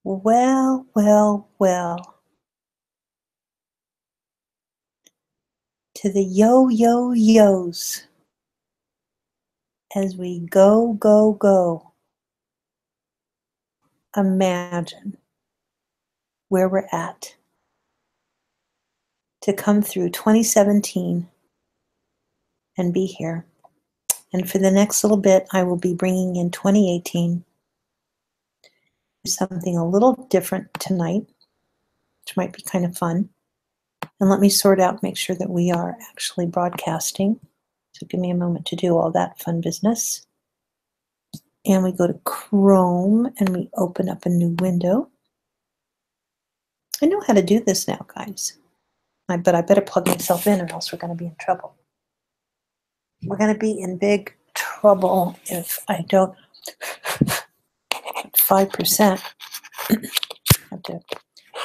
Well, well, well. To the yo-yo-yos as we go, go, go. Imagine where we're at to come through 2017 and be here. And for the next little bit, I will be bringing in 2018, something a little different tonight, which might be kind of fun. And let me sort out, make sure that we are actually broadcasting. So give me a moment to do all that fun business. And we go to Chrome and we open up a new window. I know how to do this now, guys. But I better plug myself in or else we're going to be in trouble. We're going to be in big trouble if I don't. 5%. Have to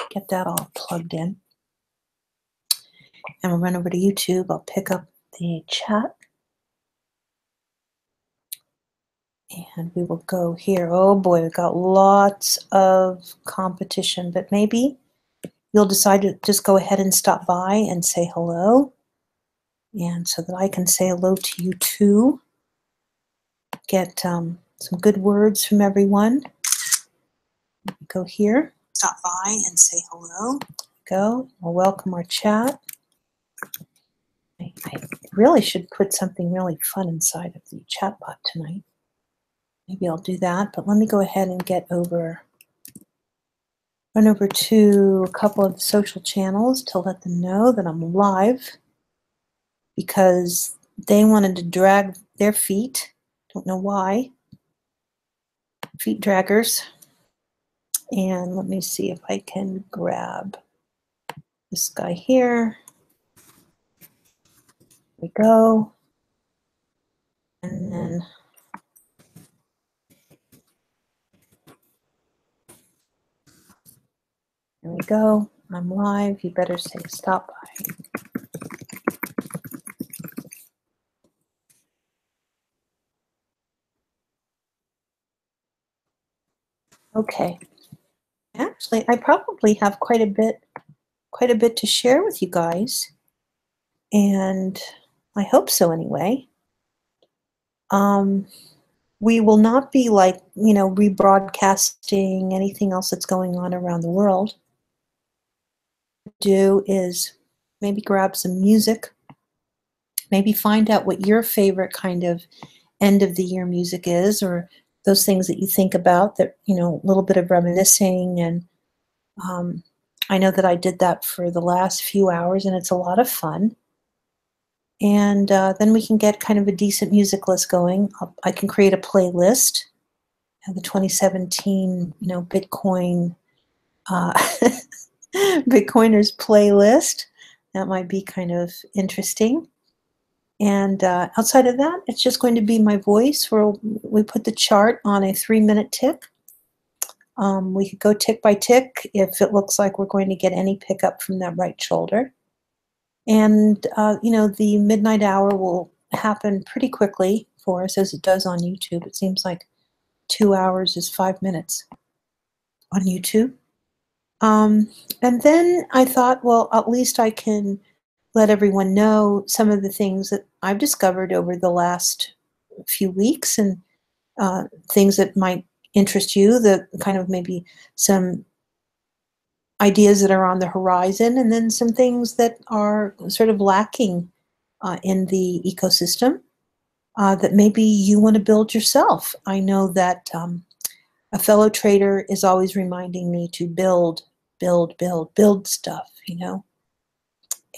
get that all plugged in. And we'll run over to YouTube. I'll pick up the chat. And we will go here. Oh boy, we've got lots of competition, but maybe you'll decide to just go ahead and stop by and say hello. And so that I can say hello to you too. Get some good words from everyone. Go here, stop by and say hello. Go, we'll welcome our chat. I really should put something really fun inside of the chat bot tonight. Maybe I'll do that, but let me go ahead and run over to a couple of the social channels to let them know that I'm live because they wanted to drag their feet. Don't know why. Feet draggers. And let me see if I can grab this guy here. There we go. And then there we go. I'm live. You better say stop by. Okay. Actually, I probably have quite a bit to share with you guys. And I hope so anyway. We will not be rebroadcasting anything else that's going on around the world. What we'll do is maybe grab some music, maybe find out what your favorite kind of end of the year music is, or those things that you think about that, a little bit of reminiscing. And I know that I did that for the last few hours and it's a lot of fun. And then we can get kind of a decent music list going. I can create a playlist, the 2017, Bitcoin, Bitcoiners playlist. That might be kind of interesting. And outside of that, it's just going to be my voice where we put the chart on a 3-minute tick. We could go tick by tick if it looks like we're going to get any pickup from that right shoulder. And, the midnight hour will happen pretty quickly for us as it does on YouTube. It seems like 2 hours is 5 minutes on YouTube. And then I thought, well, at least I can let everyone know some of the things that I've discovered over the last few weeks and things that might interest you, the kind of maybe some ideas that are on the horizon, and then some things that are sort of lacking in the ecosystem that maybe you want to build yourself. I know that a fellow trader is always reminding me to build stuff,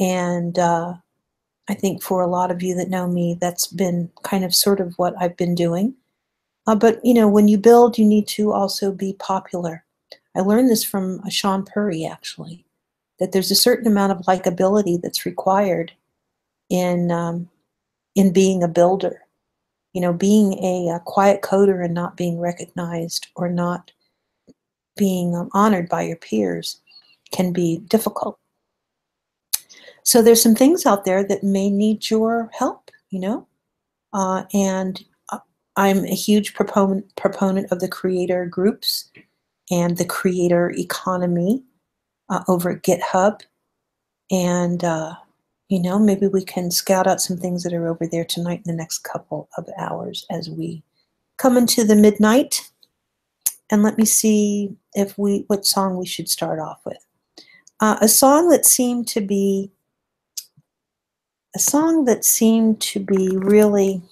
And I think for a lot of you that know me, that's been kind of sort of what I've been doing. But, when you build, you need to also be popular. I learned this from Sean Puri, actually, that there's a certain amount of likability that's required in being a builder. Being a quiet coder and not being recognized or not being honored by your peers can be difficult. So there's some things out there that may need your help, and I'm a huge proponent of the creator groups and the creator economy over at GitHub. And, maybe we can scout out some things that are over there tonight in the next couple of hours as we come into the midnight. And let me see what song we should start off with. A song that seemed to be really,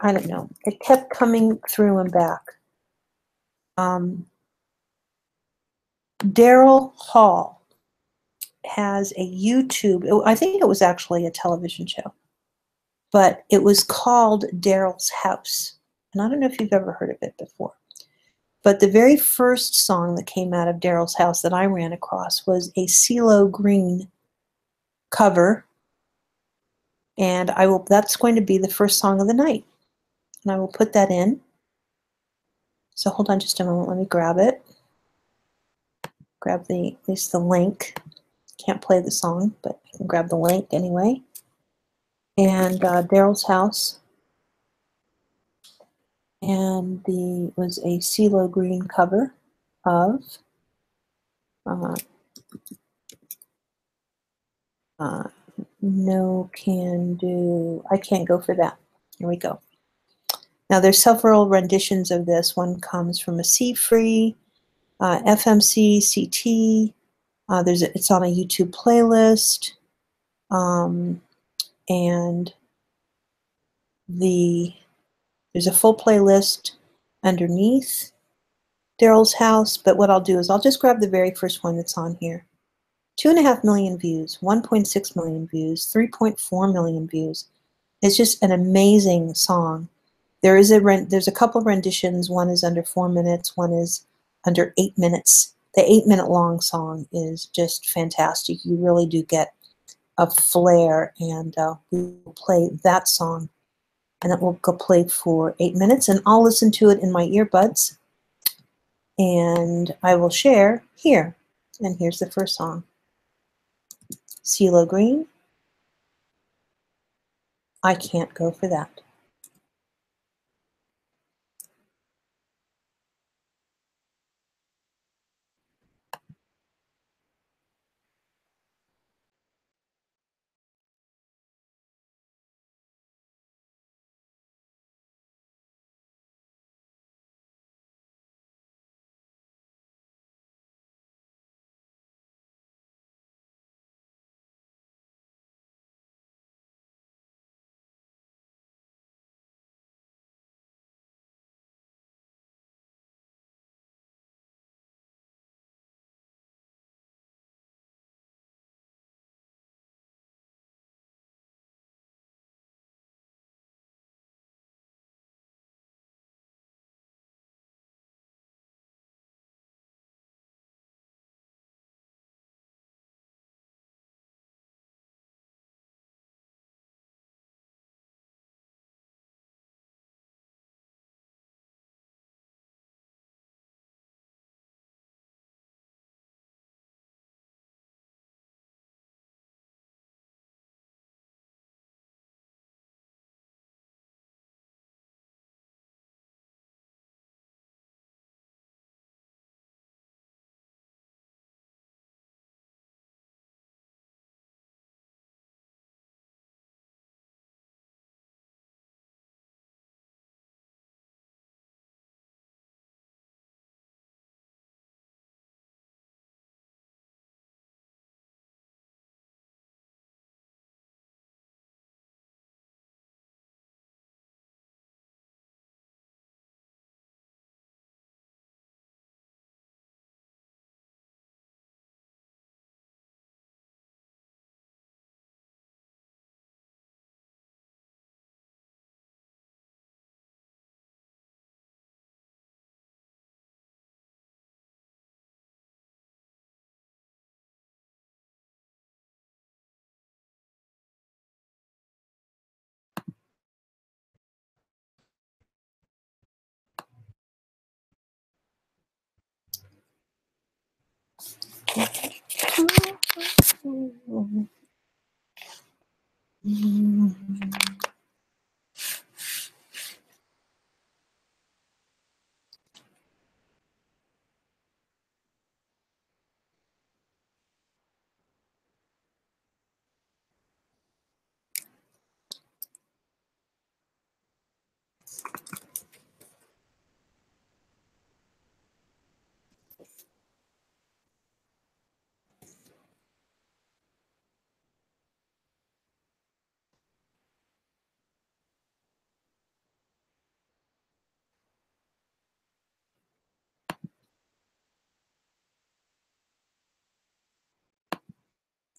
I don't know, it kept coming through and back. Daryl Hall has a YouTube, I think it was actually a television show, but it was called Daryl's House. And I don't know if you've ever heard of it before. But the very first song that came out of Daryl's House that I ran across was a CeeLo Green cover. And that's going to be the first song of the night. And I will put that in. So hold on just a moment, let me grab it. Grab at least the link. Can't play the song, but I can grab the link anyway. And Daryl's House. And was a CeeLo Green cover of No Can Do. I Can't Go For That. Here we go. Now there's several renditions of this. One comes from a C-Free, FMC, CT. It's on a YouTube playlist. And there's a full playlist underneath Daryl's House, but what I'll do is I'll just grab the very first one that's on here. 2.5 million views, 1.6 million views, 3.4 million views. It's just an amazing song. There's a couple of renditions. One is under 4 minutes, one is under 8 minutes. The 8-minute long song is just fantastic. You really do get a flair, and we will play that song, and it will go play for 8 minutes, and I'll listen to it in my earbuds, and I will share here. And here's the first song. CeeLo Green, I Can't Go For That.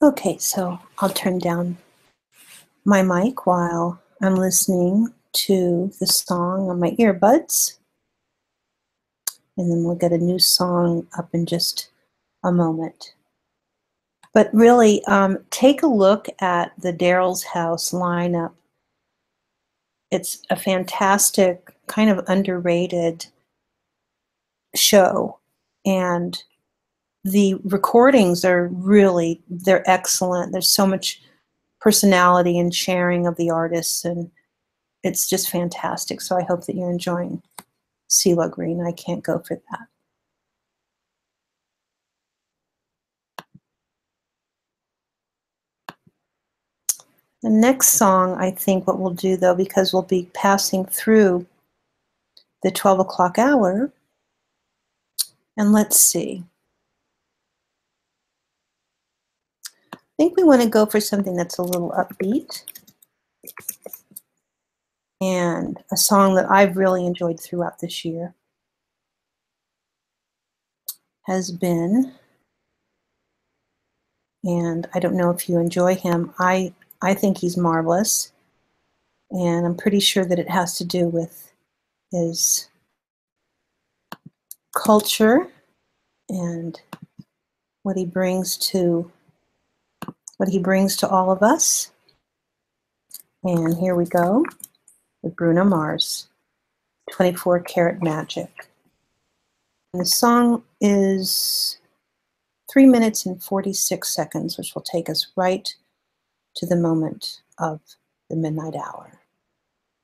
Okay, so I'll turn down my mic while I'm listening to the song on my earbuds, and then we'll get a new song up in just a moment. But really, take a look at the Daryl's House lineup. It's a fantastic, kind of underrated show, and the recordings are really, they're excellent. There's so much personality and sharing of the artists, and it's just fantastic. So I hope that you're enjoying CeeLo Green. I can't go for that. The next song, I think what we'll do though, because we'll be passing through the 12 o'clock hour, and let's see. I think we want to go for something that's a little upbeat, and a song that I've really enjoyed throughout this year has been, and I don't know if you enjoy him, I think he's marvelous, and I'm pretty sure that it has to do with his culture and what he brings to all of us. And here we go with Bruno Mars, 24 Karat Magic. And the song is 3 minutes and 46 seconds, which will take us right to the moment of the midnight hour.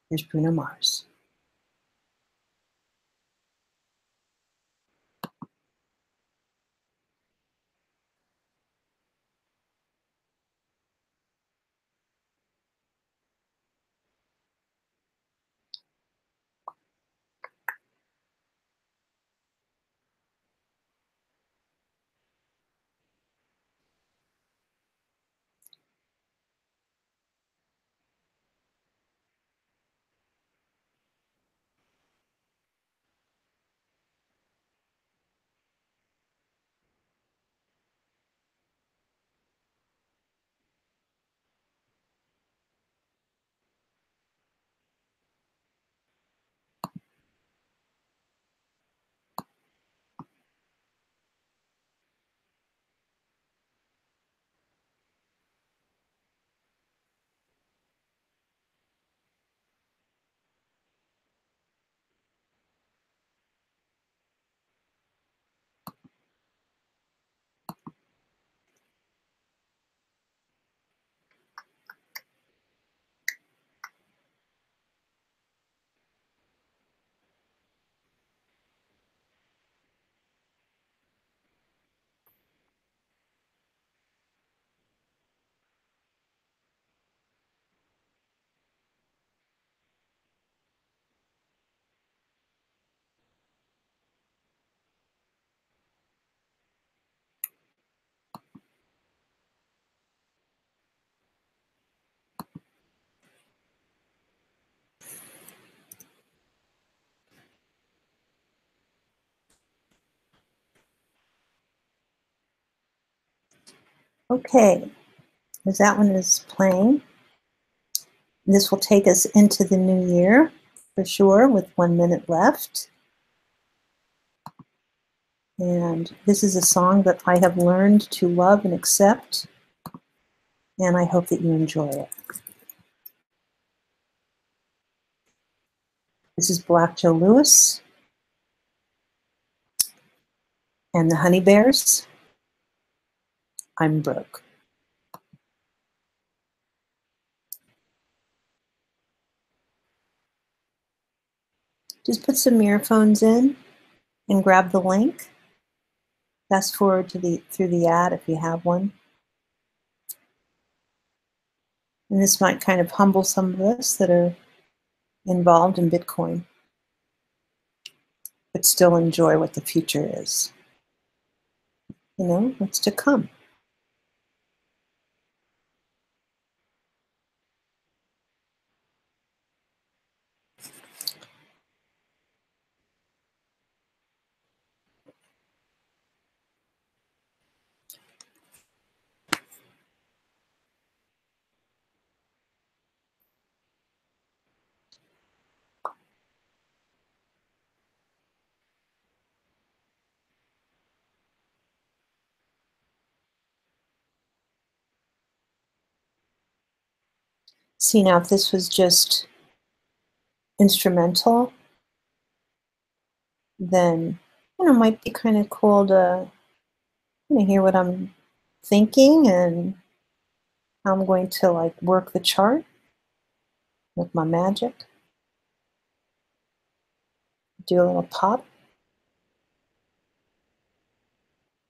Here's Bruno Mars. Okay, as that one is playing, this will take us into the new year for sure, with 1 minute left. And this is a song that I have learned to love and accept, and I hope that you enjoy it. This is Black Joe Lewis and the Honey Bears. I'm Broke. Just put some earphones in and grab the link. Fast forward to through the ad if you have one. And this might kind of humble some of us that are involved in Bitcoin, but still enjoy what the future is. You know, what's to come. See, now if this was just instrumental, then, it might be kind of cool to hear what I'm thinking and how I'm going to like work the chart with my magic. Do a little pop.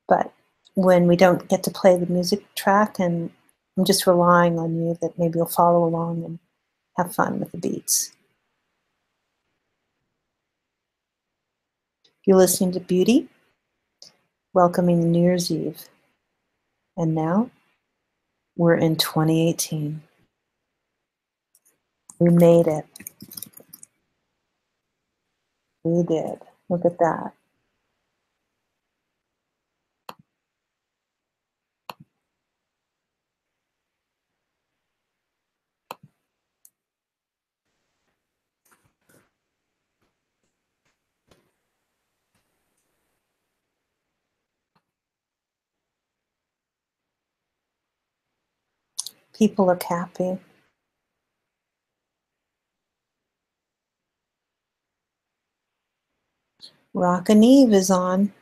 But when we don't get to play the music track and I'm just relying on you that maybe you'll follow along and have fun with the beats. You're listening to Beauty, welcoming New Year's Eve. And now we're in 2018. We made it. We did. Look at that. People look happy. Rockin' Eve is on.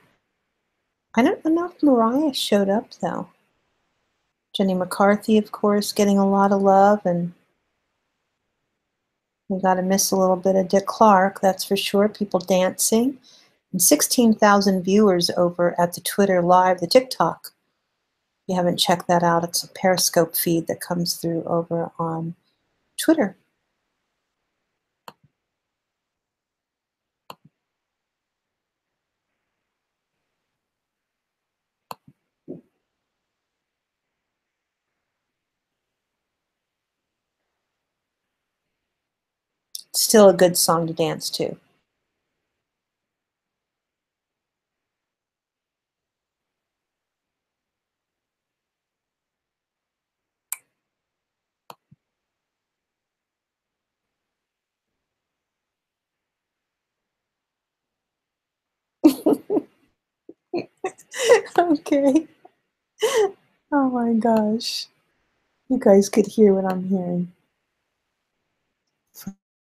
I don't know if Mariah showed up though. Jenny McCarthy, of course, getting a lot of love, and we got to miss a little bit of Dick Clark, that's for sure. People dancing. And 16,000 viewers over at the Twitter Live, the TikTok. If you haven't checked that out, it's a Periscope feed that comes through over on Twitter. Still a good song to dance to. Okay. Oh my gosh. You guys could hear what I'm hearing.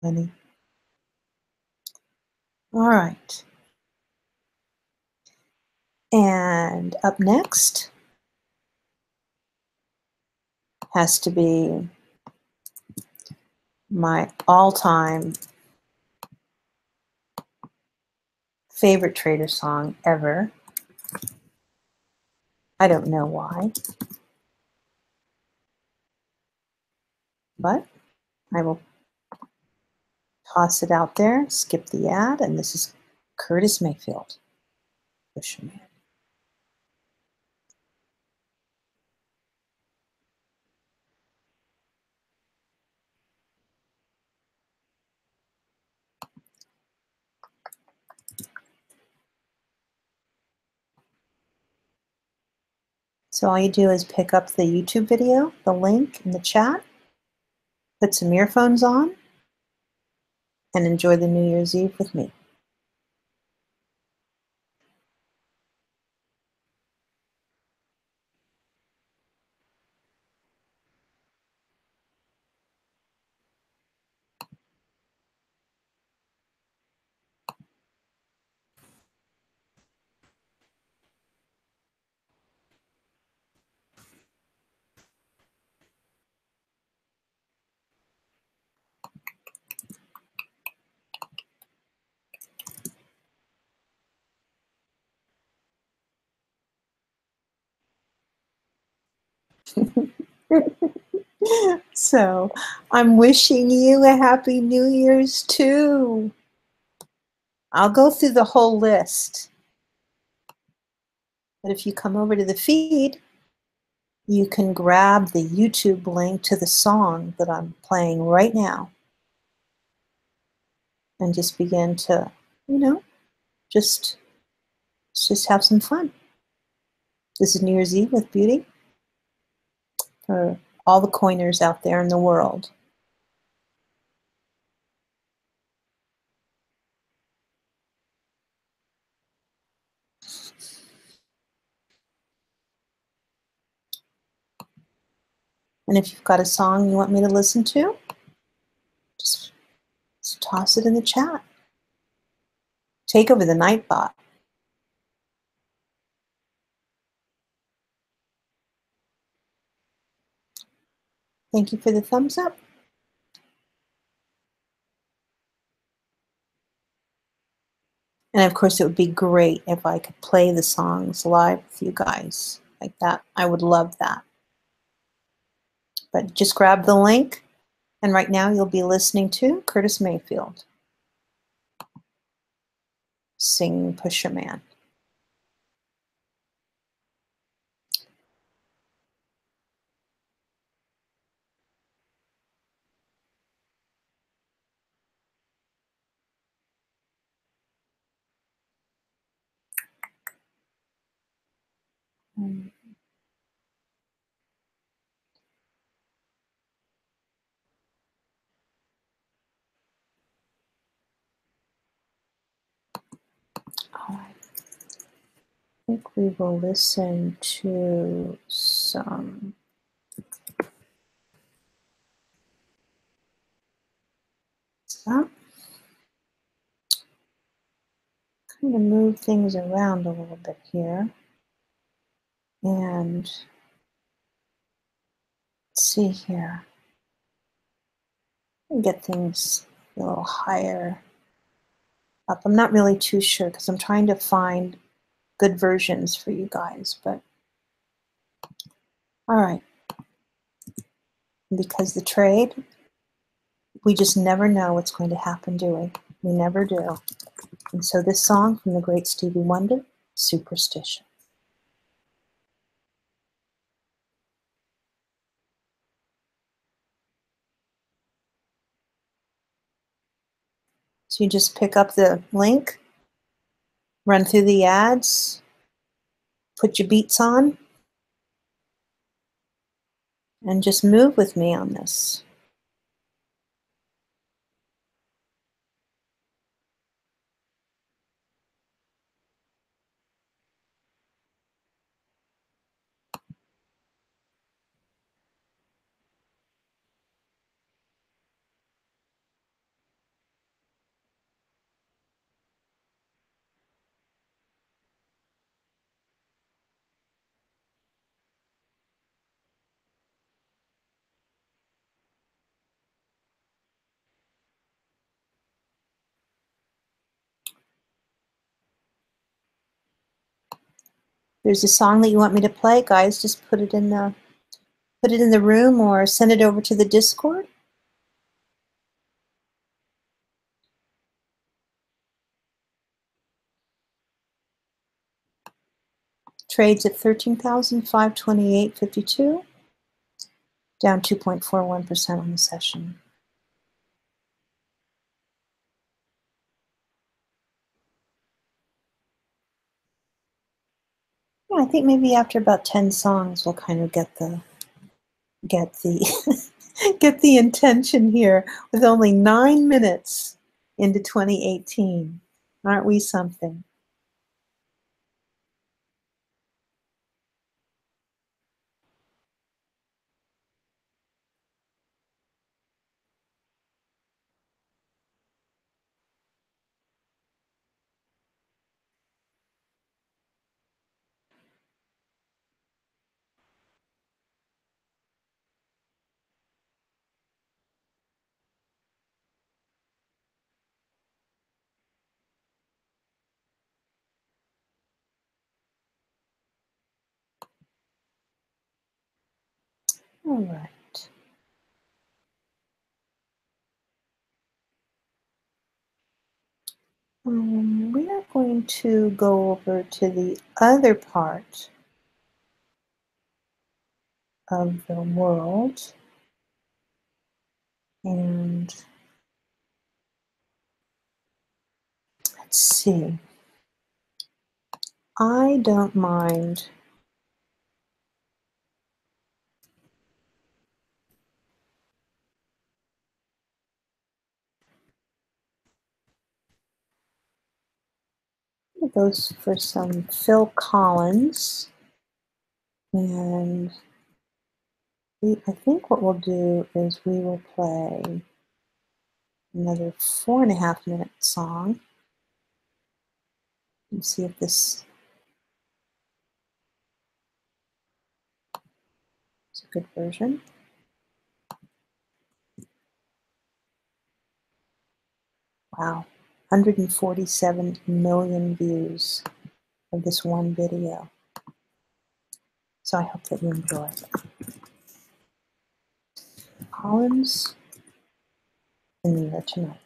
Funny. All right. And up next has to be my all-time favorite Trader song ever. I don't know why, but I will toss it out there, skip the ad, and this is Curtis Mayfield, Fisherman. So all you do is pick up the YouTube video, the link in the chat, put some earphones on, and enjoy the New Year's Eve with me. So I'm wishing you a happy New Year's too. I'll go through the whole list. But if you come over to the feed, you can grab the YouTube link to the song that I'm playing right now and just begin to, just have some fun. This is New Year's Eve with Beauty for all the coiners out there in the world. And if you've got a song you want me to listen to, just toss it in the chat. Take over the Nightbot. Thank you for the thumbs up. And of course, it would be great if I could play the songs live with you guys like that. I would love that. But just grab the link, and right now you'll be listening to Curtis Mayfield sing Pusher Man. All right. I think we will listen to some stuff. Kind of move things around a little bit here. And let's see here. Get things a little higher up. I'm not really too sure because I'm trying to find good versions for you guys, but all right. Because the trade, we just never know what's going to happen, do we? We never do. And so this song from the great Stevie Wonder, Superstition. So you just pick up the link, run through the ads, put your beats on, and just move with me on this. There's a song that you want me to play, guys, just put it in the room or send it over to the Discord. Trades at 13,528.52, down 2.41% on the session. Yeah, I think maybe after about 10 songs we'll kind of get the get the intention here with only 9 minutes into 2018. Aren't we something? All right. We are going to go over to the other part of the world, and let's see. I don't mind it goes for some Phil Collins, and I think what we'll do is we will play another 4.5-minute song and see if this is a good version. Wow, 147 million views of this one video. So I hope that you enjoy. Collins in the air tonight.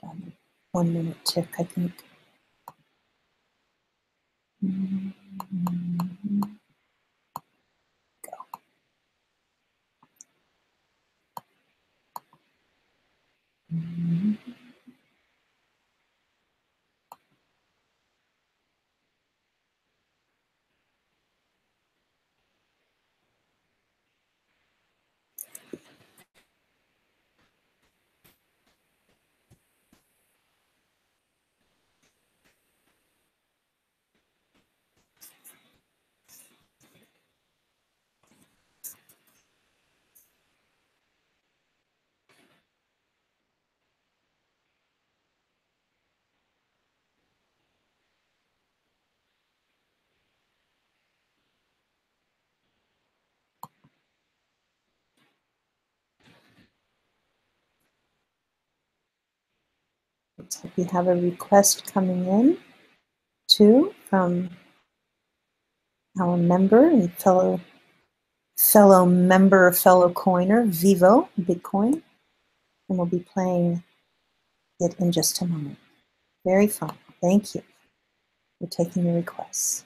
About a 1-minute tick, I think. Go. Looks like we have a request coming in too from our member and fellow coiner, Vivo Bitcoin, and we'll be playing it in just a moment. Very fun. Thank you for taking the requests.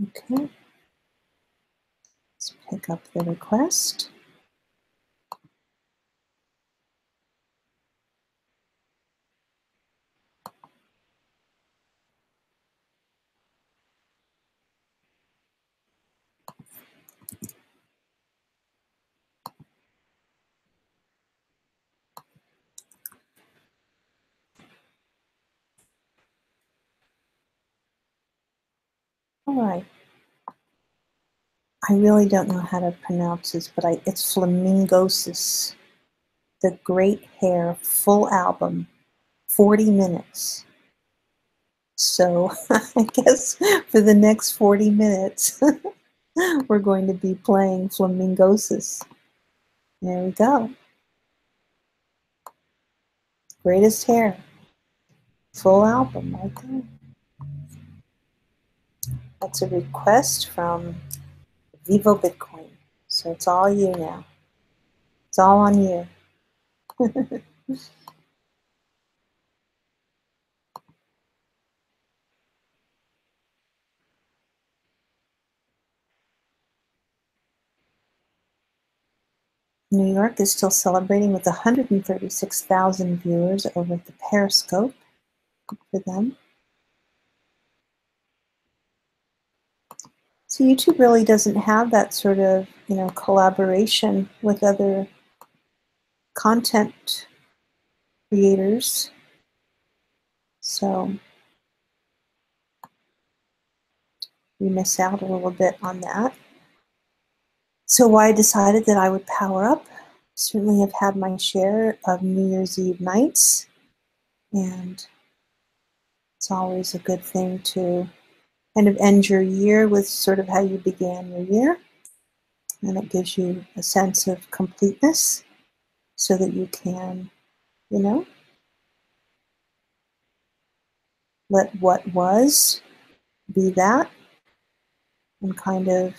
Okay, let's pick up the request. All right. I really don't know how to pronounce this, but it's Flamingosis, the Great Hair full album, 40 minutes. So I guess for the next 40 minutes, we're going to be playing Flamingosis. There we go. Greatest hair. Full album right there. That's a request from Vivo Bitcoin. So it's all you now. It's all on you. New York is still celebrating with 136,000 viewers over at the Periscope. Good for them. So YouTube really doesn't have that sort of, collaboration with other content creators. So we miss out a little bit on that. So why I decided that I would power up. Certainly have had my share of New Year's Eve nights, and it's always a good thing to kind of end your year with sort of how you began your year. And it gives you a sense of completeness so that you can, let what was be that and kind of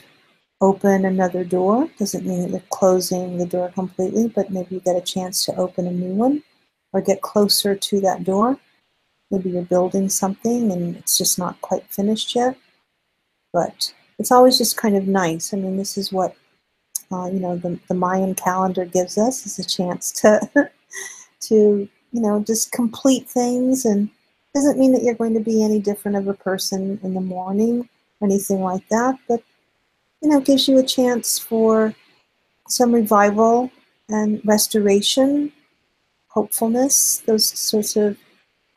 open another door. Doesn't mean that you're closing the door completely, but maybe you get a chance to open a new one or get closer to that door. Maybe you're building something and it's just not quite finished yet, but it's always just kind of nice. I mean, this is what the Mayan calendar gives us, is a chance to to just complete things. And doesn't mean that you're going to be any different of a person in the morning or anything like that, but gives you a chance for some revival and restoration, hopefulness, those sorts of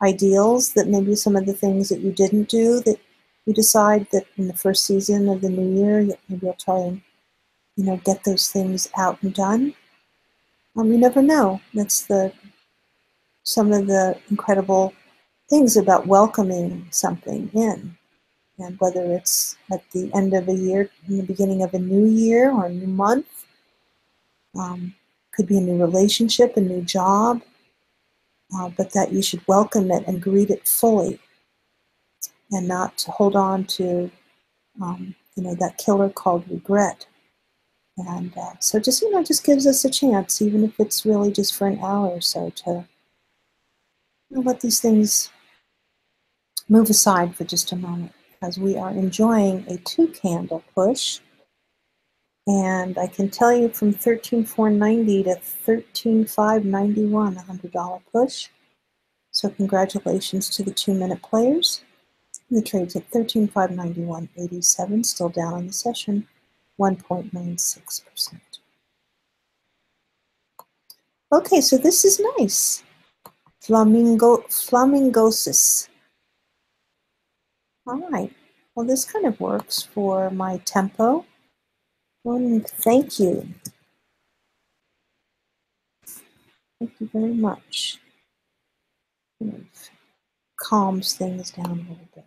ideals, that maybe some of the things that you didn't do, that you decide that in the first season of the new year, maybe you'll try and get those things out and done. You never know. That's some of the incredible things about welcoming something in. And whether it's at the end of a year, in the beginning of a new year or a new month, could be a new relationship, a new job, but that you should welcome it and greet it fully and not to hold on to, that killer called regret. And so just gives us a chance, even if it's really just for an hour or so, to let these things move aside for just a moment, as we are enjoying a 2-candle push. And I can tell you from 13,490 to 13,591, $100 push. So congratulations to the 2-minute players. The trade's at 13,591.87, still down on the session, 1.96%. Okay, so this is nice. Flamingosis. All right. Well, this kind of works for my tempo. Thank you. Thank you very much. Kind of calms things down a little bit.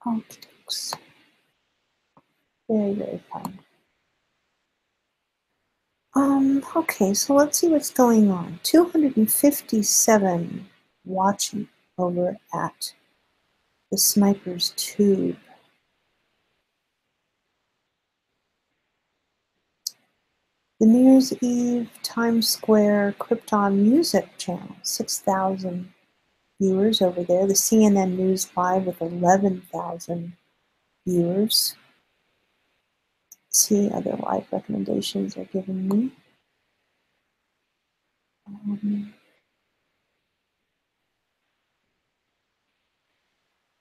Okay. Very, very fun. Okay, so let's see what's going on. 257 watching over at the Sniper's Tube. The New Year's Eve Times Square Krypton Music channel, 6,000 viewers over there. The CNN News Live with 11,000 viewers. Let's see other live recommendations they're giving me.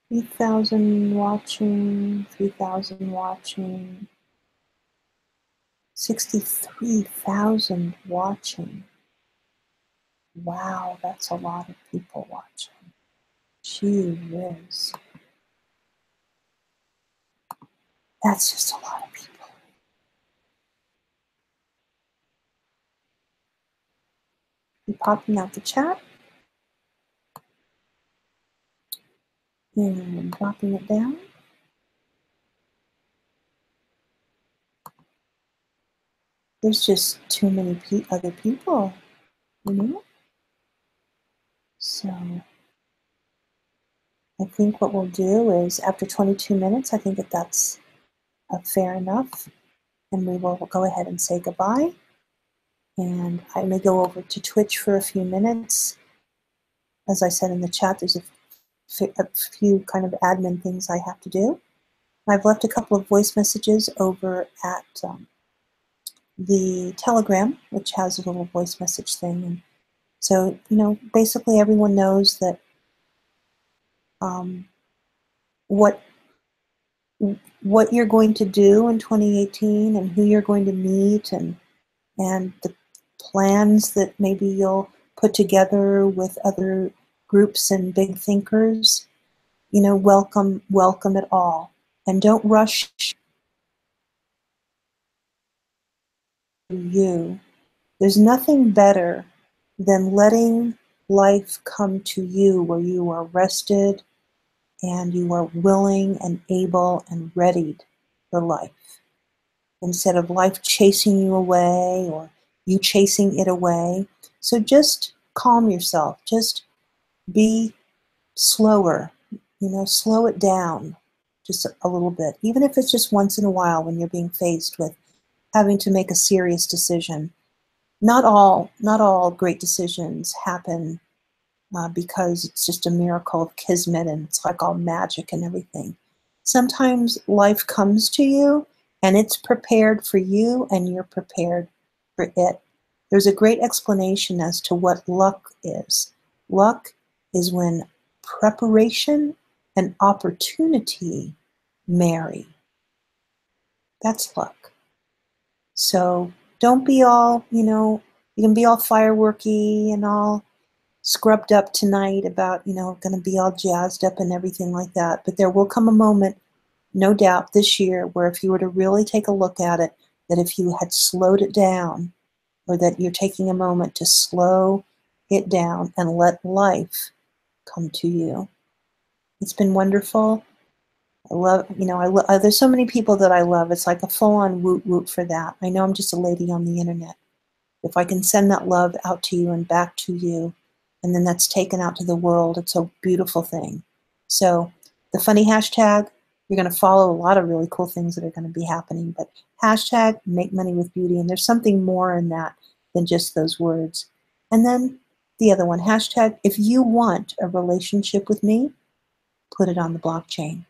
3,000 watching, 3,000 watching, 63,000 watching. Wow, that's a lot of people watching. Gee whiz. That's just a lot of people. You popping out the chat and dropping it down. There's just too many other people, you know? So I think what we'll do is after 22 minutes, I think that's fair enough. And we will go ahead and say goodbye. And I may go over to Twitch for a few minutes. As I said in the chat, there's a few kind of admin things I have to do. I've left a couple of voice messages over at the Telegram, which has a little voice message thing. And so, you know, basically everyone knows that what you're going to do in 2018 and who you're going to meet and the plans that maybe you'll put together with other groups and big thinkers. You know, welcome it all. And don't rush you. There's nothing better than letting life come to you where you are rested and you are willing and able and readied for life. Instead of life chasing you away or you chasing it away. So just calm yourself. Just be slower. You know, slow it down just a little bit. Even if it's just once in a while when you're being faced with having to make a serious decision. Not all great decisions happen because it's just a miracle of kismet and it's like all magic and everything. Sometimes life comes to you and it's prepared for you and you're prepared for it. There's a great explanation as to what luck is. Luck is when preparation and opportunity marry. That's luck. So don't be all, you know, you can be all fireworky and all scrubbed up tonight about, you know, going to be all jazzed up and everything like that. But there will come a moment, no doubt, this year where if you were to really take a look at it, that if you had slowed it down, or that you're taking a moment to slow it down and let life come to you. It's been wonderful. I love, you know, there's so many people that I love. It's like a full-on woot woot for that. I know I'm just a lady on the internet. If I can send that love out to you and back to you, and then that's taken out to the world, it's a beautiful thing. So the funny hashtag, you're going to follow a lot of really cool things that are going to be happening, but hashtag make money with beauty, and there's something more in that than just those words. And then the other one, hashtag if you want a relationship with me, put it on the blockchain.